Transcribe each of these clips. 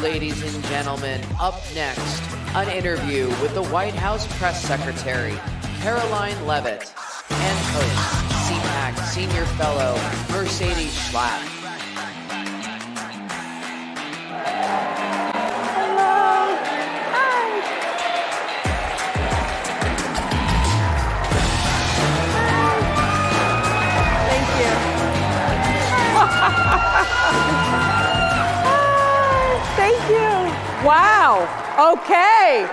ladies and gentlemen, up next, an interview with the White House Press Secretary, Karoline Leavitt, and host, CPAC Senior Fellow, Mercedes Schlapp. Thank you. Wow. Okay.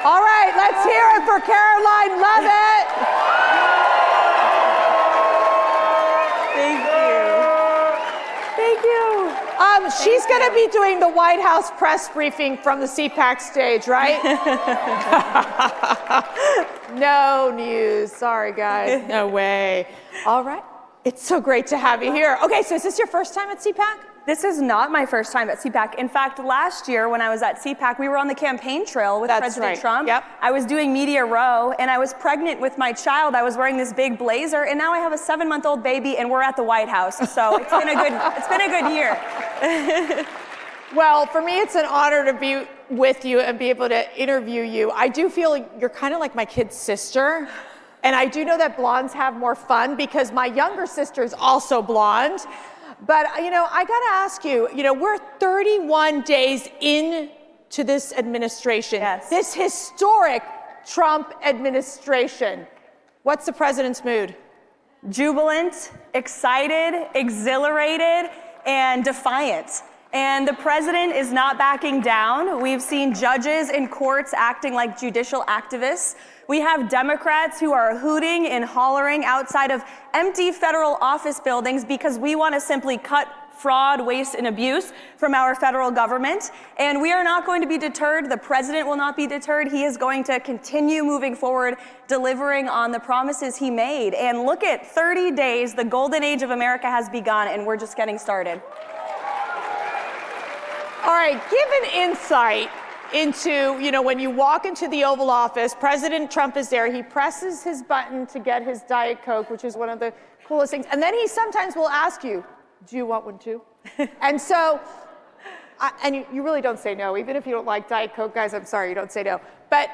All right, let's hear it for Karoline Leavitt. Thank you. Thank you. She's going to be doing the White House press briefing from the CPAC stage, right? No news. Sorry, guys. No way. All right. It's so great to have you here. Okay, so is this your first time at CPAC? This is not my first time at CPAC. In fact, last year when I was at CPAC, we were on the campaign trail with President Trump. Yep. I was doing Media Row, and I was pregnant with my child. I was wearing this big blazer, and now I have a 7-month-old baby, and we're at the White House. So it's been a good year. Well, for me, it's an honor to be with you and be able to interview you. I do feel like you're kind of like my kid's sister. And I do know that blondes have more fun because my younger sister is also blonde. But, I got to ask you, we're 31 days into this administration, this historic Trump administration. What's the president's mood? Jubilant, excited, exhilarated, and defiant. And the president is not backing down. We've seen judges in courts acting like judicial activists. We have Democrats who are hooting and hollering outside of empty federal office buildings because we want to simply cut fraud, waste, and abuse from our federal government. And we are not going to be deterred. The president will not be deterred. He is going to continue moving forward, delivering on the promises he made. And look at 30 days, the golden age of America has begun, and we're just getting started. All right, give an insight into, when you walk into the Oval Office, President Trump is there, he presses his button to get his Diet Coke, which is one of the coolest things, and then he sometimes will ask you, do you want one too? And so, you really don't say no, even if you don't like Diet Coke, guys, I'm sorry, you don't say no. But,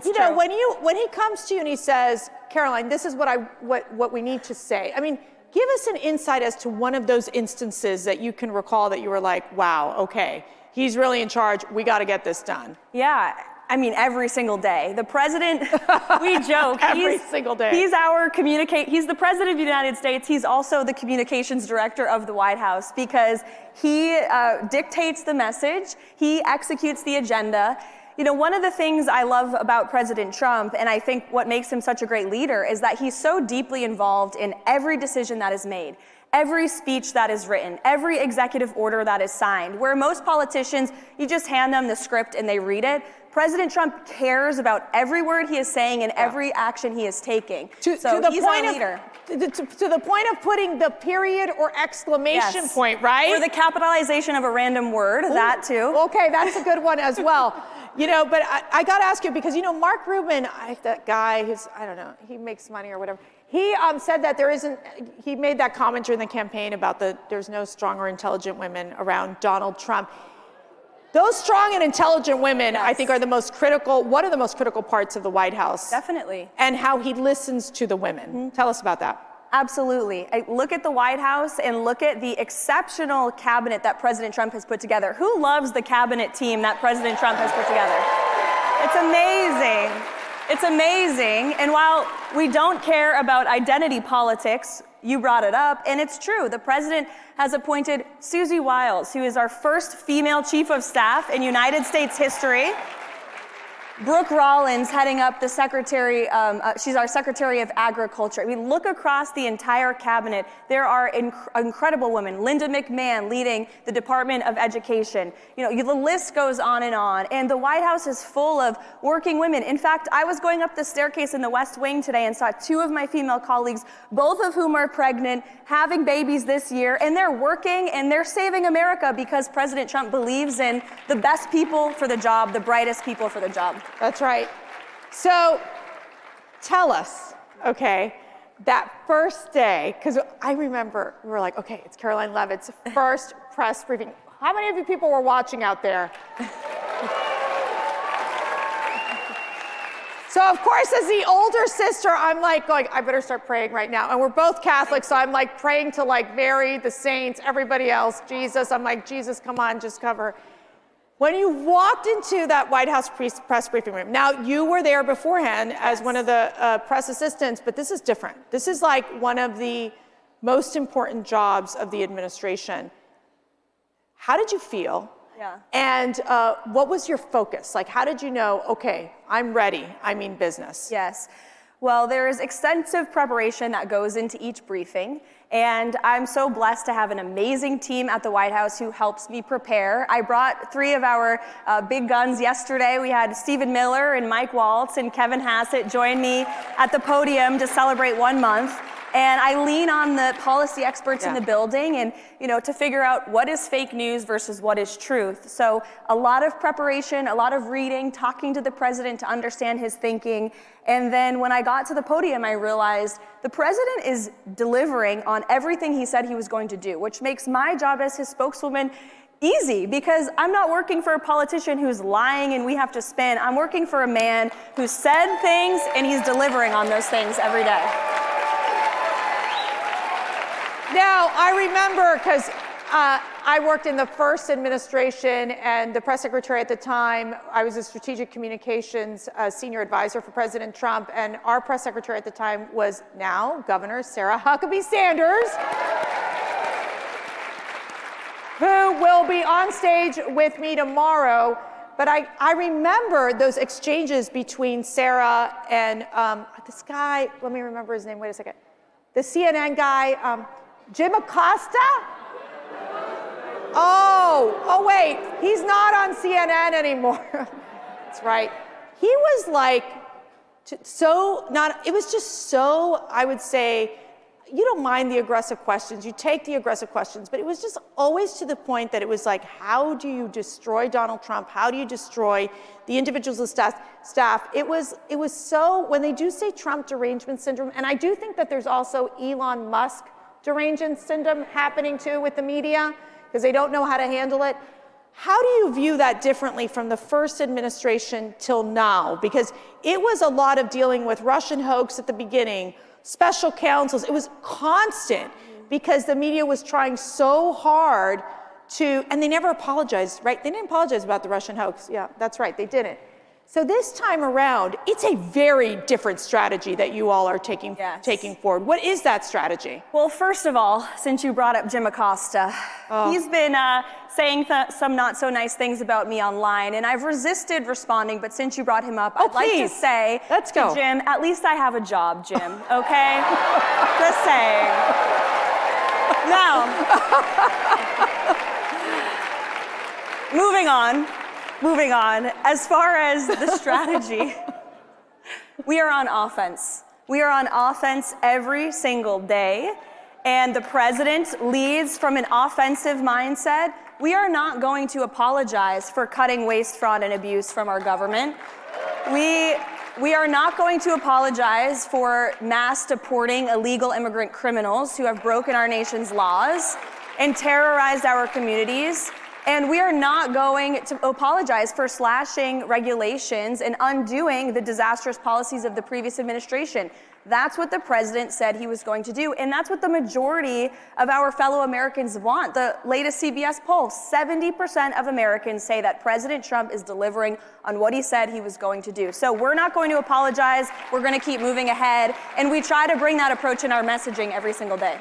true. when he comes to you and he says, Karoline, this is what we need to say, give us an insight as to one of those instances that you can recall that you were like, wow, okay, he's really in charge. We got to get this done. Yeah, every single day. The president, we joke. Every single day. He's he's the president of the United States. He's also the communications director of the White House because he dictates the message. He executes the agenda. One of the things I love about President Trump, and I think what makes him such a great leader, is that he's so deeply involved in every decision that is made, every speech that is written, every executive order that is signed. Where most politicians, you just hand them the script and they read it. President Trump cares about every word he is saying and every action he is taking. He's our leader. To the point of putting the period or exclamation point, right? Or the capitalization of a random word, that too. Okay, that's a good one as well. But I got to ask you because, Mark Rubin, that guy, I don't know, he makes money or whatever. He said that he made that comment during the campaign about there's no strong or intelligent women around Donald Trump. Those strong and intelligent women, I think, are one of the most critical parts of the White House. Definitely. And how he listens to the women. Mm-hmm. Tell us about that. Absolutely. Look at the White House and look at the exceptional cabinet that President Trump has put together. Who loves the cabinet team that President Trump has put together? It's amazing. It's amazing. And while we don't care about identity politics, you brought it up, and it's true. The president has appointed Susie Wiles, who is our first female chief of staff in United States history. Brooke Rollins heading up the secretary, she's our Secretary of Agriculture. Look across the entire cabinet. There are incredible women. Linda McMahon leading the Department of Education. The list goes on. And the White House is full of working women. In fact, I was going up the staircase in the West Wing today and saw 2 of my female colleagues, both of whom are pregnant, having babies this year, and they're working and they're saving America because President Trump believes in the best people for the job, the brightest people for the job. That's right. So tell us, that first day, because I remember we were like, okay, it's Karoline Leavitt's first press briefing. How many of you people were watching out there? So of course, as the older sister, I'm like going, I better start praying right now. And we're both Catholic, so I'm like praying to like Mary, the saints, everybody else, Jesus. I'm like, Jesus, come on, just cover. When you walked into that White House press briefing room, now you were there beforehand as one of the press assistants, but this is different. This is like one of the most important jobs of the administration. How did you feel? Yeah. And what was your focus? Like, how did you know, okay, I'm ready, I mean business? Yes. Well, there is extensive preparation that goes into each briefing, and I'm so blessed to have an amazing team at the White House who helps me prepare. I brought 3 of our big guns yesterday. We had Stephen Miller and Mike Waltz and Kevin Hassett join me at the podium to celebrate 1 month. And I lean on the policy experts in the building and, to figure out what is fake news versus what is truth. So a lot of preparation, a lot of reading, talking to the president to understand his thinking. And then when I got to the podium, I realized the president is delivering on everything he said he was going to do, which makes my job as his spokeswoman easy because I'm not working for a politician who's lying and we have to spin. I'm working for a man who said things and he's delivering on those things every day. Now, I remember, because I worked in the first administration and the press secretary at the time, I was a strategic communications senior advisor for President Trump, and our press secretary at the time was now Governor Sarah Huckabee Sanders, who will be on stage with me tomorrow. But I remember those exchanges between Sarah and this guy, let me remember his name, wait a second, the CNN guy, Jim Acosta? Oh wait, he's not on CNN anymore. That's right. He was like, it was just so, I would say, you don't mind the aggressive questions, you take the aggressive questions, but it was just always to the point that it was like, how do you destroy Donald Trump? How do you destroy the individuals of staff? It was so, when they do say Trump derangement syndrome, and I do think that there's also Elon Musk derangement syndrome happening too with the media, because they don't know how to handle it. How do you view that differently from the first administration till now? Because it was a lot of dealing with Russian hoax at the beginning, special counsels, it was constant because the media was trying so hard to, and they never apologized, right? They didn't apologize about the Russian hoax. Yeah, that's right, they didn't. So this time around, it's a very different strategy that you all are taking forward. What is that strategy? Well, first of all, since you brought up Jim Acosta, he's been saying some not so nice things about me online, and I've resisted responding, but since you brought him up, I'd like to say to Jim, at least I have a job, Jim, okay? Just saying. Now, moving on, as far as the strategy, we are on offense. We are on offense every single day, and the president leads from an offensive mindset. We are not going to apologize for cutting waste, fraud, and abuse from our government. We are not going to apologize for mass deporting illegal immigrant criminals who have broken our nation's laws and terrorized our communities. And we are not going to apologize for slashing regulations and undoing the disastrous policies of the previous administration. That's what the president said he was going to do, and that's what the majority of our fellow Americans want. The latest CBS poll, 70% of Americans say that President Trump is delivering on what he said he was going to do. So we're not going to apologize. We're going to keep moving ahead, and we try to bring that approach in our messaging every single day.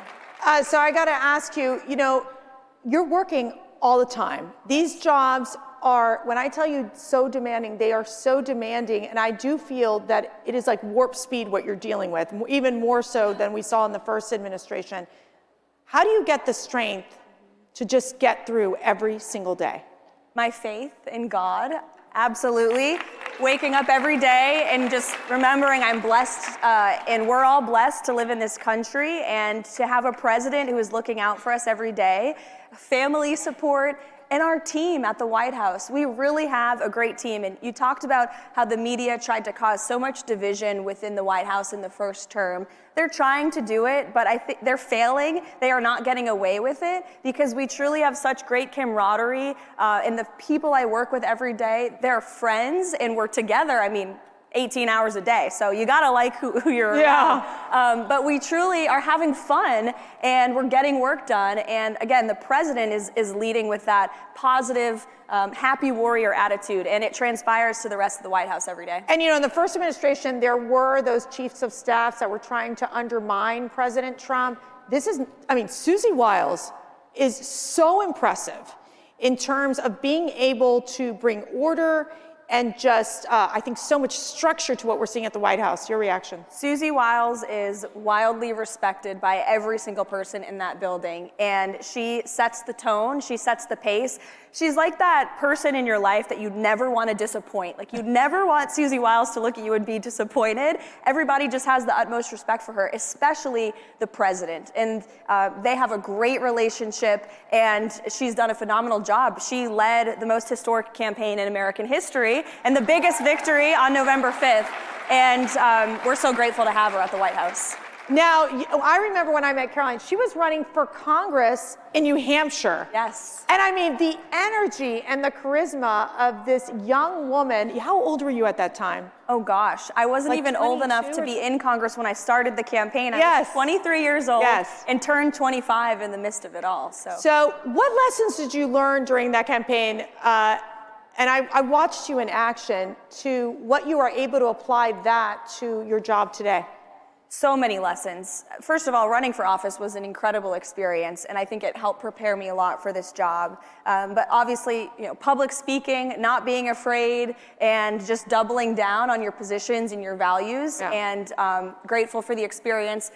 So I got to ask you, you're working all the time. These jobs are, when I tell you so demanding, they are so demanding, and I do feel that it is like warp speed what you're dealing with, even more so than we saw in the first administration. How do you get the strength to just get through every single day? My faith in God, absolutely. Waking up every day and just remembering I'm blessed, and we're all blessed to live in this country and to have a president who is looking out for us every day. Family support, and our team at the White House. We really have a great team. And you talked about how the media tried to cause so much division within the White House in the first term. They're trying to do it, but I think they're failing. They are not getting away with it because we truly have such great camaraderie. And the people I work with every day, they're friends and we're together. I mean, 18 hours a day, so you gotta like who you're around. But we truly are having fun and we're getting work done. And again, the president is leading with that positive, happy warrior attitude, and it transpires to the rest of the White House every day. And in the first administration, there were those chiefs of staffs that were trying to undermine President Trump. Susie Wiles is so impressive in terms of being able to bring order and just, I think, so much structure to what we're seeing at the White House. Your reaction? Susie Wiles is wildly respected by every single person in that building, and she sets the tone, she sets the pace. She's like that person in your life that you'd never want to disappoint. Like, you'd never want Susie Wiles to look at you and be disappointed. Everybody just has the utmost respect for her, especially the president. And they have a great relationship, and she's done a phenomenal job. She led the most historic campaign in American history and the biggest victory on November 5th. And we're so grateful to have her at the White House. Now, I remember when I met Karoline, she was running for Congress in New Hampshire. Yes. And I mean, the energy and the charisma of this young woman. How old were you at that time? Oh gosh, I wasn't even old enough to be in Congress when I started the campaign. I was 23 years old and turned 25 in the midst of it all. So what lessons did you learn during that campaign? And I watched you in action to what you are able to apply that to your job today. So many lessons. First of all, running for office was an incredible experience, and I think it helped prepare me a lot for this job. But obviously, public speaking, not being afraid, and just doubling down on your positions and your values, and grateful for the experience.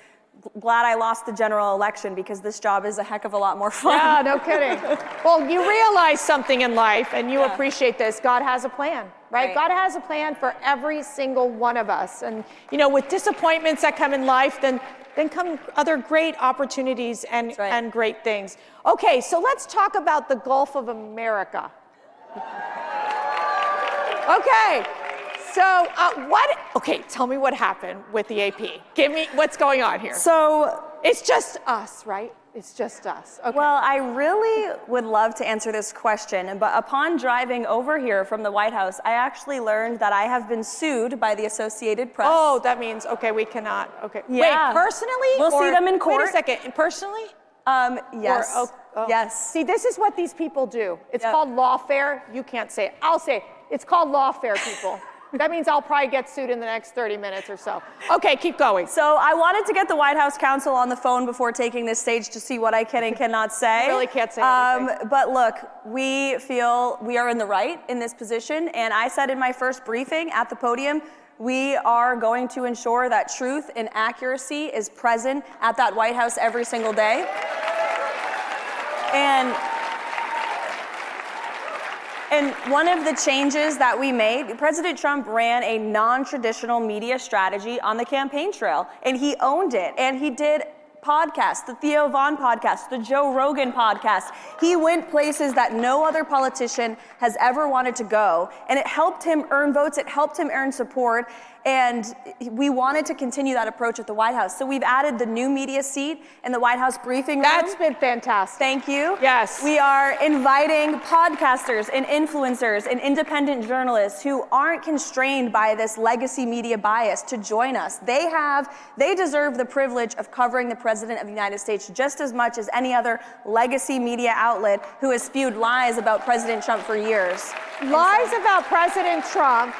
Glad I lost the general election because this job is a heck of a lot more fun. Yeah, no kidding. Well, you realize something in life and you appreciate this. God has a plan, right? God has a plan for every single one of us. And, with disappointments that come in life, then come other great opportunities and great things. Okay, so let's talk about the Gulf of America. Okay. So tell me what happened with the AP. Give me what's going on here. So it's just us, right? It's just us. Okay. Well, I really would love to answer this question, but upon driving over here from the White House, I actually learned that I have been sued by the Associated Press. Oh, that means, we cannot. Okay. Yeah. Wait, personally? We'll see them in court. Wait a second, personally? Yes. Yes. See, this is what these people do. It's called lawfare. You can't say it. I'll say it. It's called lawfare, people. That means I'll probably get sued in the next 30 minutes or so. Okay, keep going. So I wanted to get the White House counsel on the phone before taking this stage to see what I can and cannot say. You really can't say anything. But look, we feel we are in the right in this position. And I said in my first briefing at the podium, we are going to ensure that truth and accuracy is present at that White House every single day. And one of the changes that we made, President Trump ran a non-traditional media strategy on the campaign trail, and he owned it. And he did podcasts, the Theo Vaughn podcast, the Joe Rogan podcast. He went places that no other politician has ever wanted to go, and it helped him earn votes, it helped him earn support, and we wanted to continue that approach at the White House. So we've added the new media seat in the White House briefing room. That's been fantastic. Thank you. Yes. We are inviting podcasters and influencers and independent journalists who aren't constrained by this legacy media bias to join us. They deserve the privilege of covering the President of the United States just as much as any other legacy media outlet who has spewed lies about President Trump for years. Lies about President Trump,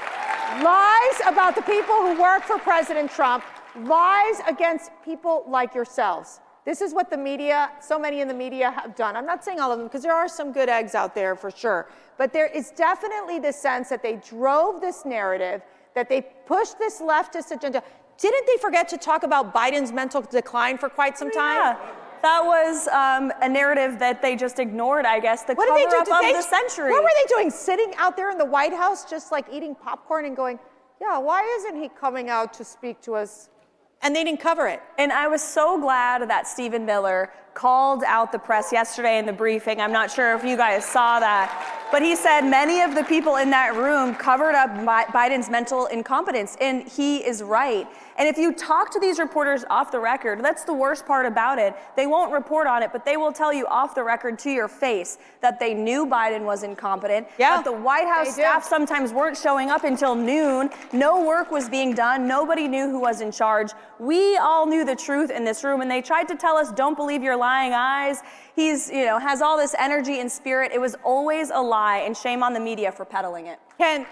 lies about the people who work for President Trump, lies against people like yourselves. This is what the media, so many in the media have done. I'm not saying all of them, because there are some good eggs out there for sure. But there is definitely the sense that they drove this narrative, that they pushed this leftist agenda. Didn't they forget to talk about Biden's mental decline for quite some time? Yeah. That was a narrative that they just ignored, I guess, the cover-up of the century. What were they doing? Sitting out there in the White House just like eating popcorn and going, yeah, why isn't he coming out to speak to us? And they didn't cover it. And I was so glad that Stephen Miller called out the press yesterday in the briefing. I'm not sure if you guys saw that. But he said many of the people in that room covered up Biden's mental incompetence, and he is right. And if you talk to these reporters off the record, that's the worst part about it. They won't report on it, but they will tell you off the record to your face that they knew Biden was incompetent, that the White House staff sometimes weren't showing up until noon, no work was being done, nobody knew who was in charge. We all knew the truth in this room, and they tried to tell us, don't believe your lying eyes. He's, has all this energy and spirit. It was always a lie, and shame on the media for peddling it. Ken,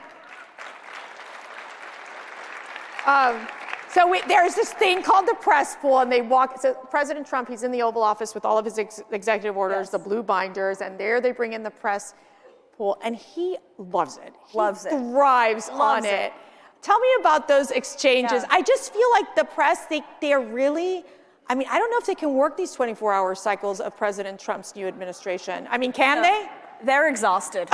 there's this thing called the press pool, and they walk. So President Trump, he's in the Oval Office with all of his executive orders, the blue binders, and there they bring in the press pool, and he loves it. He thrives on it. Tell me about those exchanges. I just feel like the press, they're really. I mean, I don't know if they can work these 24-hour cycles of President Trump's new administration. I mean, can they? They're exhausted.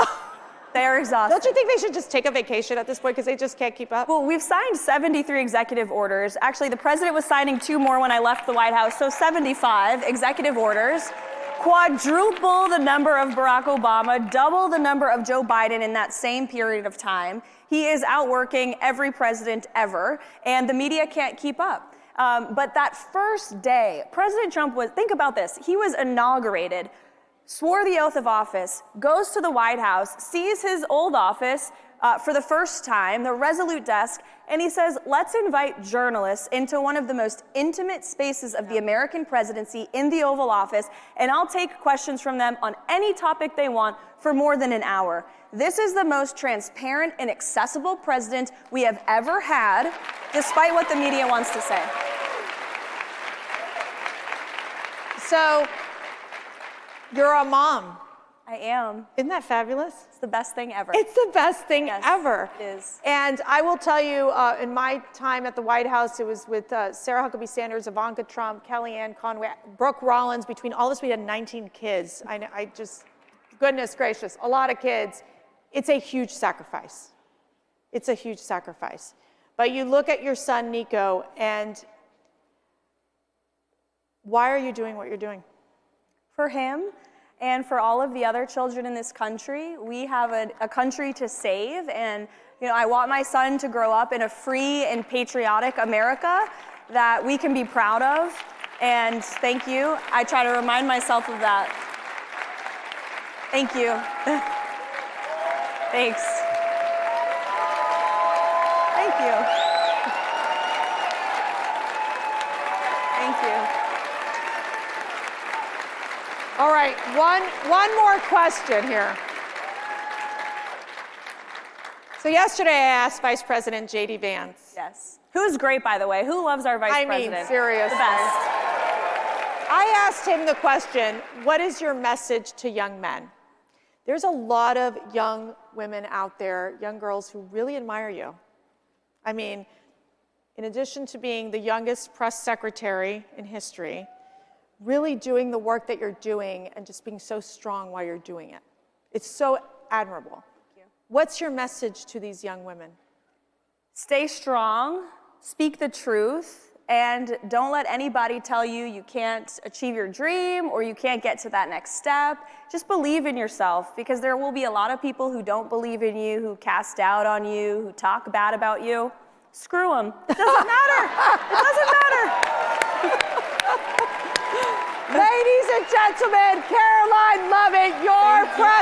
They're exhausted. Don't you think they should just take a vacation at this point because they just can't keep up? Well, we've signed 73 executive orders. Actually, the president was signing 2 more when I left the White House, so 75 executive orders. Quadruple the number of Barack Obama, double the number of Joe Biden in that same period of time. He is outworking every president ever, and the media can't keep up. But that first day, President Trump think about this, he was inaugurated, swore the oath of office, goes to the White House, sees his old office for the first time, the Resolute desk, and he says, let's invite journalists into one of the most intimate spaces of the American presidency in the Oval Office, and I'll take questions from them on any topic they want for more than an hour. This is the most transparent and accessible president we have ever had, despite what the media wants to say. So, you're a mom. I am. Isn't that fabulous? It's the best thing ever. It's the best thing ever. It is. And I will tell you, in my time at the White House, it was with Sarah Huckabee Sanders, Ivanka Trump, Kellyanne Conway, Brooke Rollins. Between all of us, we had 19 kids. I just, goodness gracious, a lot of kids. It's a huge sacrifice. It's a huge sacrifice. But you look at your son, Nico, and why are you doing what you're doing? For him and for all of the other children in this country, we have a country to save. And I want my son to grow up in a free and patriotic America that we can be proud of. And thank you. I try to remind myself of that. Thank you. Thanks. Thank you. Thank you. All right, one more question here. So yesterday I asked Vice President J.D. Vance. Yes. Who's great, by the way? Who loves our Vice President? I mean, seriously. The best. I asked him the question, what is your message to young men? There's a lot of young women out there, young girls who really admire you. I mean, in addition to being the youngest press secretary in history, really doing the work that you're doing and just being so strong while you're doing it. It's so admirable. Thank you. What's your message to these young women? Stay strong, speak the truth, and don't let anybody tell you you can't achieve your dream or you can't get to that next step. Just believe in yourself, because there will be a lot of people who don't believe in you, who cast doubt on you, who talk bad about you. Screw them. It doesn't matter. It doesn't matter. Ladies and gentlemen, Karoline Leavitt, your president.